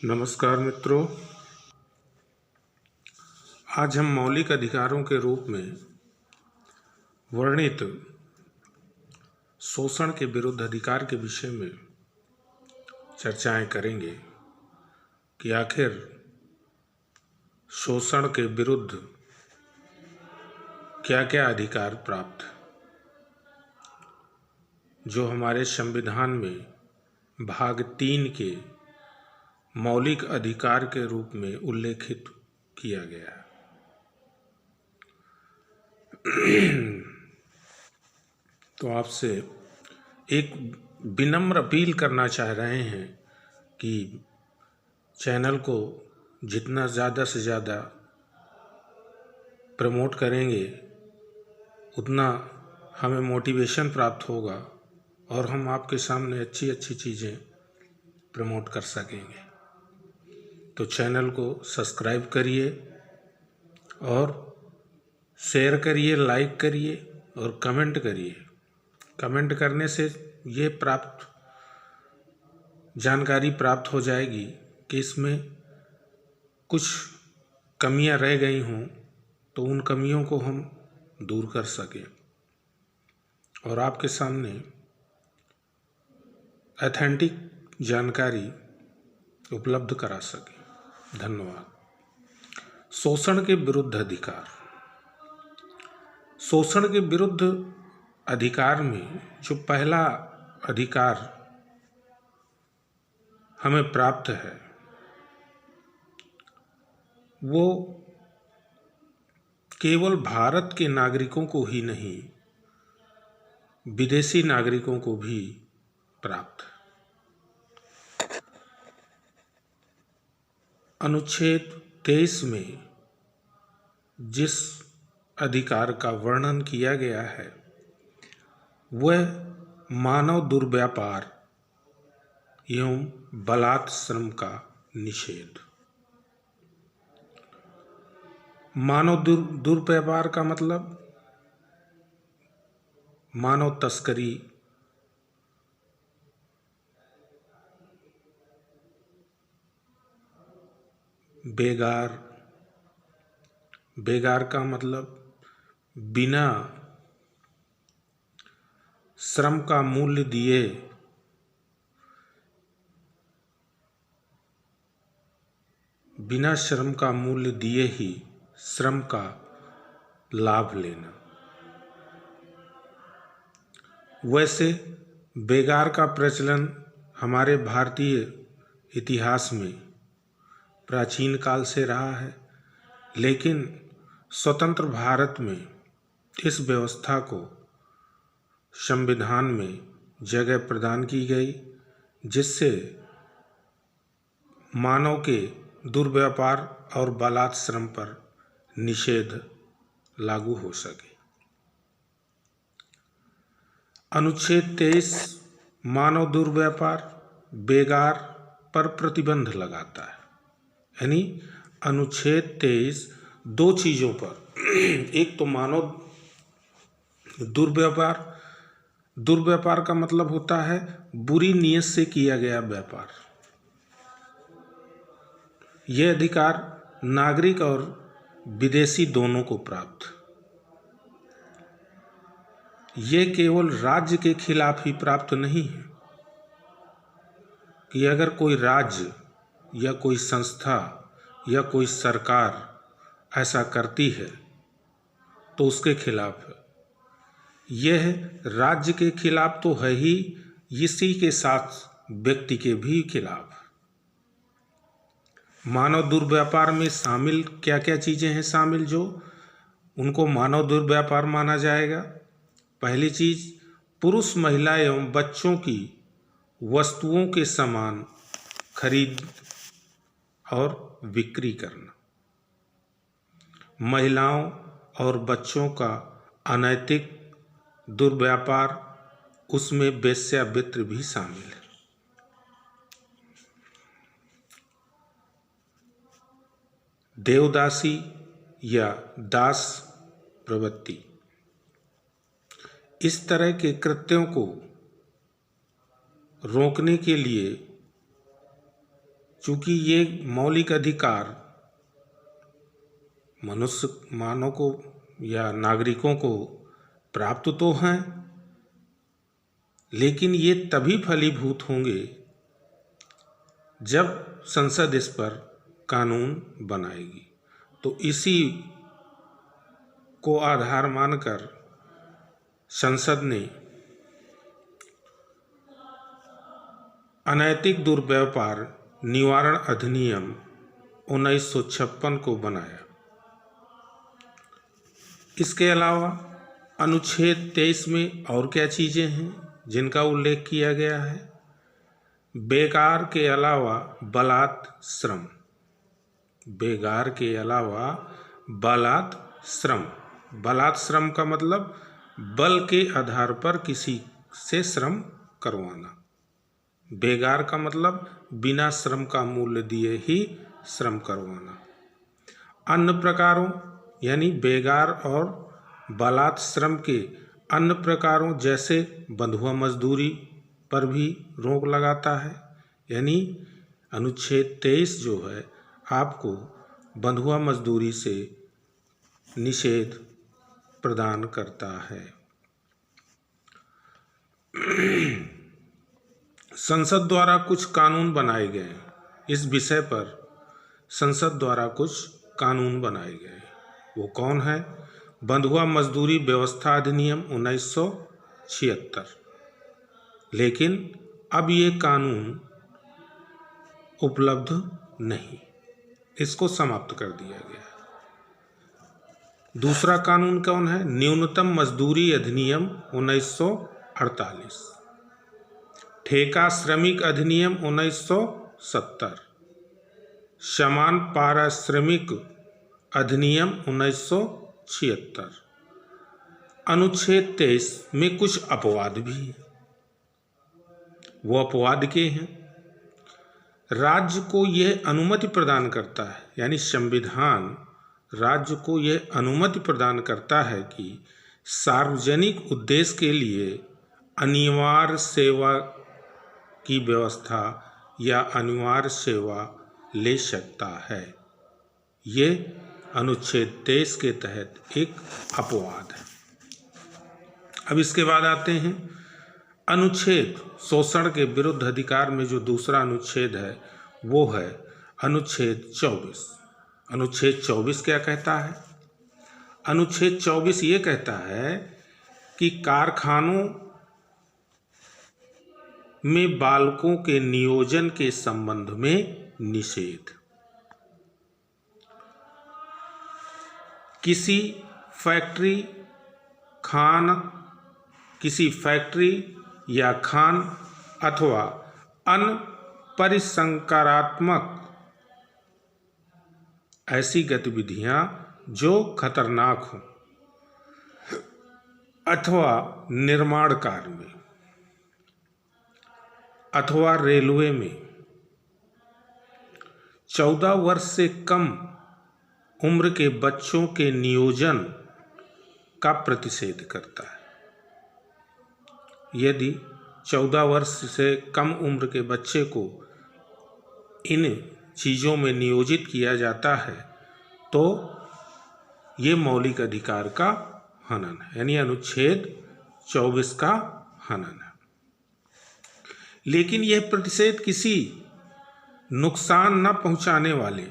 नमस्कार मित्रों, आज हम मौलिक अधिकारों के रूप में वर्णित शोषण के विरुद्ध अधिकार के विषय में चर्चाएं करेंगे कि आखिर शोषण के विरुद्ध क्या क्या अधिकार प्राप्त जो हमारे संविधान में भाग 3 के मौलिक अधिकार के रूप में उल्लेखित किया गया है। तो आपसे एक विनम्र अपील करना चाह रहे हैं कि चैनल को जितना ज़्यादा से ज़्यादा प्रमोट करेंगे उतना हमें मोटिवेशन प्राप्त होगा और हम आपके सामने अच्छी अच्छी चीज़ें प्रमोट कर सकेंगे। तो चैनल को सब्सक्राइब करिए और शेयर करिए, लाइक करिए और कमेंट करिए। कमेंट करने से ये जानकारी प्राप्त हो जाएगी कि इसमें कुछ कमियां रह गई हों तो उन कमियों को हम दूर कर सकें और आपके सामने ऑथेंटिक जानकारी उपलब्ध करा सकें। धन्यवाद। शोषण के विरुद्ध अधिकार। शोषण के विरुद्ध अधिकार में जो पहला अधिकार हमें प्राप्त है वो केवल भारत के नागरिकों को ही नहीं, विदेशी नागरिकों को भी प्राप्त है। अनुच्छेद 23 में जिस अधिकार का वर्णन किया गया है वह मानव दुर्व्यापार एवं बलात् श्रम का निषेध। मानव दुर्व्यापार का मतलब मानव तस्करी, बेगार का मतलब बिना श्रम का मूल्य दिए ही श्रम का लाभ लेना। वैसे बेगार का प्रचलन हमारे भारतीय इतिहास में प्राचीन काल से रहा है, लेकिन स्वतंत्र भारत में इस व्यवस्था को संविधान में जगह प्रदान की गई जिससे मानव के दुर्व्यापार और बलात् श्रम पर निषेध लागू हो सके। अनुच्छेद 23 मानव दुर्व्यापार, बेगार पर प्रतिबंध लगाता है। यानी अनुच्छेद 23 दो चीज़ों पर, एक तो मानव दुर्व्यापार का मतलब होता है बुरी नीयत से किया गया व्यापार। यह अधिकार नागरिक और विदेशी दोनों को प्राप्त। यह केवल राज्य के खिलाफ ही प्राप्त नहीं है कि अगर कोई राज्य या कोई संस्था या कोई सरकार ऐसा करती है तो उसके खिलाफ है। यह राज्य के खिलाफ तो है ही, इसी के साथ व्यक्ति के भी खिलाफ। मानव दुर्व्यापार में शामिल क्या क्या चीज़ें हैं शामिल जो उनको मानव दुर्व्यापार माना जाएगा। पहली चीज़, पुरुष, महिला एवं बच्चों की वस्तुओं के सामान खरीद और बिक्री करना। महिलाओं और बच्चों का अनैतिक दुर्व्यापार, उसमें वेश्यावृत्ति भी शामिल है। देवदासी या दास प्रवृत्ति, इस तरह के कृत्यों को रोकने के लिए चूंकि ये मौलिक अधिकार मनुष्य मानव को या नागरिकों को प्राप्त तो हैं, लेकिन ये तभी फलीभूत होंगे जब संसद इस पर कानून बनाएगी। तो इसी को आधार मानकर संसद ने अनैतिक दुर्व्यापार निवारण अधिनियम 1956 को बनाया। इसके अलावा अनुच्छेद 23 में और क्या चीज़ें हैं जिनका उल्लेख किया गया है? बेगार के अलावा बलात् श्रम, बेगार के अलावा बलात् श्रम। बलात् श्रम का मतलब बल के आधार पर किसी से श्रम करवाना। बेगार का मतलब बिना श्रम का मूल्य दिए ही श्रम करवाना। अन्य प्रकारों यानी बेगार और बलात् श्रम के अन्य प्रकारों जैसे बंधुआ मजदूरी पर भी रोक लगाता है। यानी अनुच्छेद 23 जो है आपको बंधुआ मजदूरी से निषेध प्रदान करता है। संसद द्वारा कुछ कानून बनाए गए। इस विषय पर संसद द्वारा कुछ कानून बनाए गए। वो कौन है? बंधुआ मजदूरी व्यवस्था अधिनियम 1976। लेकिन अब ये कानून उपलब्ध नहीं, इसको समाप्त कर दिया गया। दूसरा कानून कौन है? न्यूनतम मजदूरी अधिनियम 1948, ठेका श्रमिक अधिनियम 1970, समान पारिश्रमिक अधिनियम 1976। अनुच्छेद 23 में कुछ अपवाद भी हैं। वो अपवाद के हैं? राज्य को यह अनुमति प्रदान करता है, यानी संविधान राज्य को यह अनुमति प्रदान करता है कि सार्वजनिक उद्देश्य के लिए अनिवार्य सेवा की व्यवस्था या अनिवार्य सेवा ले सकता है। ये अनुच्छेद 23 के तहत एक अपवाद है। अब इसके बाद आते हैं अनुच्छेद शोषण के विरुद्ध अधिकार में जो दूसरा अनुच्छेद है वो है अनुच्छेद 24। अनुच्छेद 24 क्या कहता है? अनुच्छेद 24 ये कहता है कि कारखानों में बालकों के नियोजन के संबंध में निषेध। किसी फैक्ट्री या खान अथवा अन्य परिसंकारात्मक ऐसी गतिविधियां जो खतरनाक हों अथवा निर्माण कार्य में अथवा रेलवे में 14 वर्ष से कम उम्र के बच्चों के नियोजन का प्रतिषेध करता है। यदि 14 वर्ष से कम उम्र के बच्चे को इन चीज़ों में नियोजित किया जाता है तो ये मौलिक अधिकार का हनन है, यानी अनुच्छेद 24 का हनन है। लेकिन यह प्रतिषेध किसी नुकसान न पहुंचाने वाले,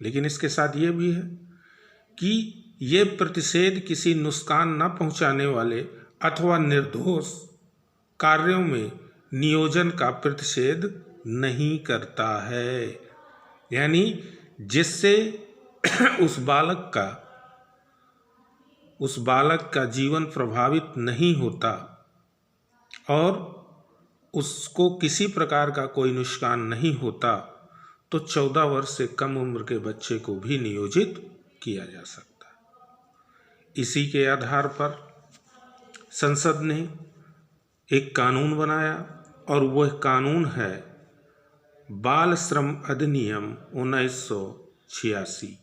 लेकिन इसके साथ ये भी है कि ये प्रतिषेध किसी नुकसान न पहुंचाने वाले अथवा निर्दोष कार्यों में नियोजन का प्रतिषेध नहीं करता है। यानी जिससे उस बालक का जीवन प्रभावित नहीं होता और उसको किसी प्रकार का कोई नुकसान नहीं होता, तो 14 वर्ष से कम उम्र के बच्चे को भी नियोजित किया जा सकता है। इसी के आधार पर संसद ने एक कानून बनाया और वह कानून है बाल श्रम अधिनियम 1986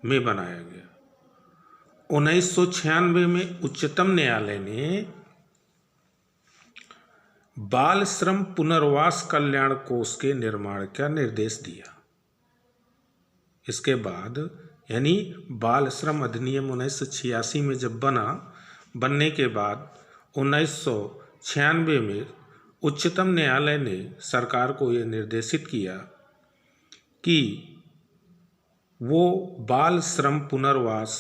में बनाया गया। 1996 में उच्चतम न्यायालय ने बाल श्रम पुनर्वास कल्याण कोष के निर्माण का निर्देश दिया। इसके बाद यानी बाल श्रम अधिनियम 1986 में जब बनने के बाद 1996 में उच्चतम न्यायालय ने सरकार को यह निर्देशित किया कि वो बाल श्रम पुनर्वास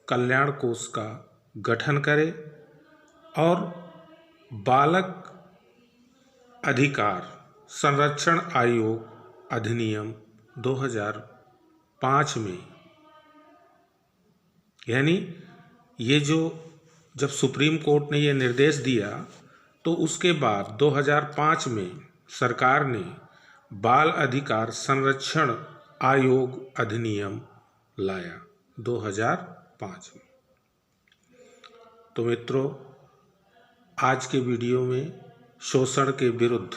कल्याण कोष का गठन करे और बालक अधिकार संरक्षण आयोग अधिनियम 2005 में, यानी ये जो जब सुप्रीम कोर्ट ने ये निर्देश दिया तो उसके बाद 2005 में सरकार ने बाल अधिकार संरक्षण आयोग अधिनियम लाया 2005 में। तो मित्रों, आज के वीडियो में शोषण के विरुद्ध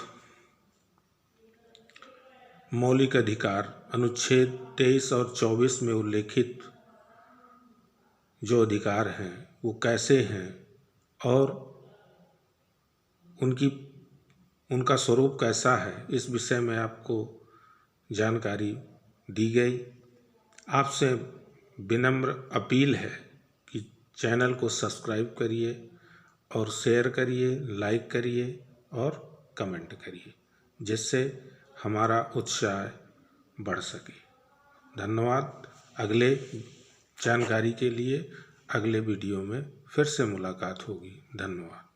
मौलिक अधिकार अनुच्छेद 23 और 24 में उल्लेखित जो अधिकार हैं वो कैसे हैं और उनका स्वरूप कैसा है, इस विषय में आपको जानकारी दी गई। आपसे विनम्र अपील है कि चैनल को सब्सक्राइब करिए और शेयर करिए, लाइक करिए और कमेंट करिए, जिससे हमारा उत्साह बढ़ सके। धन्यवाद। अगले जानकारी के लिए अगले वीडियो में फिर से मुलाकात होगी। धन्यवाद।